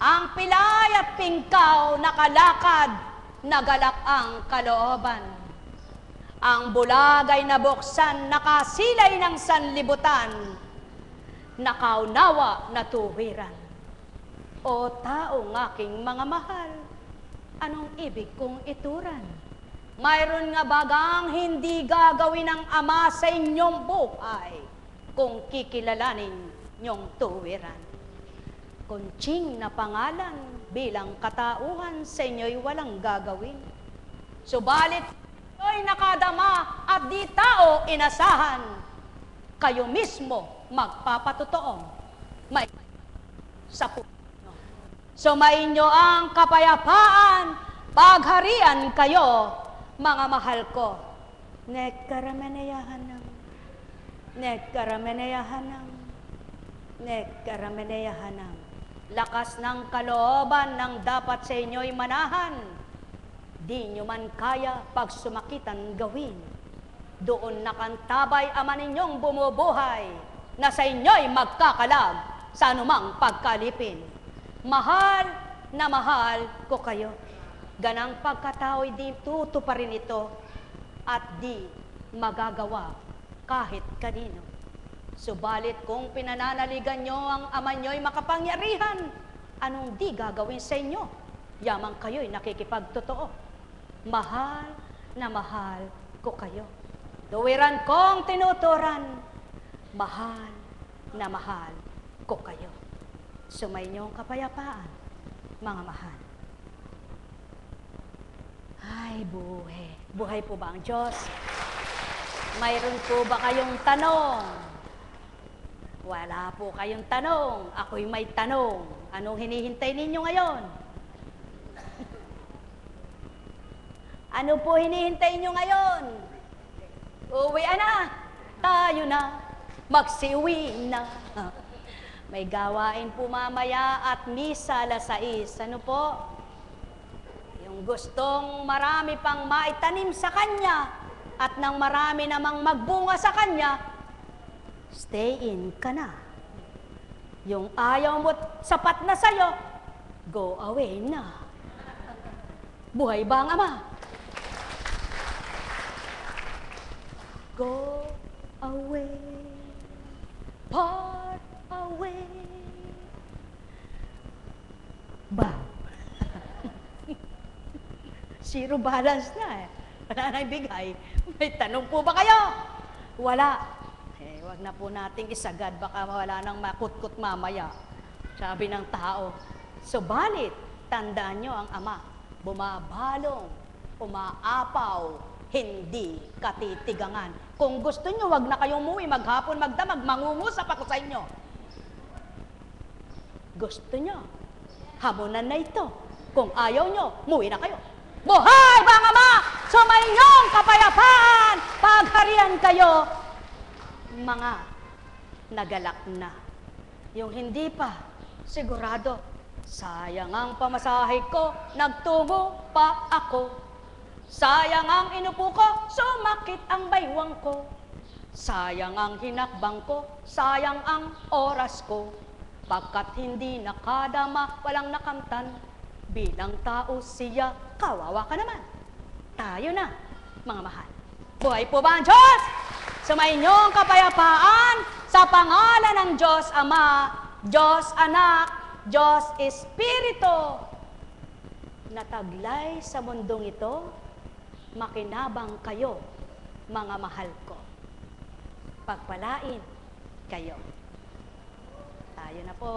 Ang pilay at pingkaw nakalakad, nagalak ang kalooban. Ang bulag ay nabuksan, nakasilay ng sanlibutan, nakaunawa na tuwiran. O taong aking mga mahal, anong ibig kong ituran? Mayroon nga bagang hindi gagawin ng Ama sa inyong buhay kung kikilalanin nyong tuwiran. Kunching na pangalan bilang katauhan sa inyo'y walang gagawin. Subalit kayo'y nakadama at di tao inasahan, kayo mismo magpapatotoong may sa puso. Sumainyo ang kapayapaan, pagharian kayo, mga mahal ko. Nekkarameneyahanam, nekkarameneyahanam, nekkarameneyahanam. Lakas ng kalooban ng dapat sa inyo'y manahan, di nyo man kaya pag sumakitan gawin. Doon nakantabay Ama ninyong bumubuhay, na sa inyo'y magkakalag sa anumang pagkalipin. Mahal na mahal ko kayo. Ganang pagkatao'y di tutuparin ito at di magagawa kahit kanino. Subalit kung pinananaligan nyo ang Ama nyo'y makapangyarihan, anong di gagawin sa inyo? Yamang kayo'y nakikipagtotoo. Mahal na mahal ko kayo. Tuwiran kong tinuturan, mahal na mahal ko kayo. Sumainyo ang kapayapaan, mga mahal. Ay, buhay. Buhay po ba ang Diyos? Mayroon po ba kayong tanong? Wala po kayong tanong. Ako'y may tanong. Anong hinihintay ninyo ngayon? Ano po hinihintay nyo ngayon? Uwi na. Tayo na. Magsiuwi na. May gawain po mamaya at misa 6:00. Ano po? Yung gustong marami pang maitanim sa kanya at nang marami namang magbunga sa kanya, stay in ka na. Yung ayaw mo sapat na sa'yo, go away na. Buhay ba ang Ama? Go away, part away. Ba? Zero balance na eh. Wala na ibigay. May tanong po ba kayo? Wala. Eh, wag na po nating isagad. Baka wala nang makutkot mamaya. Sabi ng tao. Subalit, tandaan nyo ang Ama. Bumabalong, umaapaw, hindi katitigangan. Kung gusto nyo, wag na kayong umuwi. Maghapon, magdamag, mangungusap ako sa inyo. Gusto nyo, hamunan na ito. Kung ayaw nyo, umuwi na kayo. Buhay ba ang Ama? Sumainyong kapayapaan, pagharian kayo, mga nagalak na. Yung hindi pa, sigurado, sayang ang pamasahe ko, nagtungo pa ako. Sayang ang inupo ko, sumakit ang baywang ko. Sayang ang hinakbang ko, sayang ang oras ko. Pagkat hindi nakadama, walang nakamtan. Bilang tao siya, kawawa ka naman. Tayo na, mga mahal. Buhay po ba ang Diyos? Sumainyong kapayapaan sa pangalan ng Diyos Ama, Diyos Anak, Diyos Espiritu. Nataglay sa mundong ito, makinabang kayo, mga mahal ko. Pagpalain kayo. Tayo na po.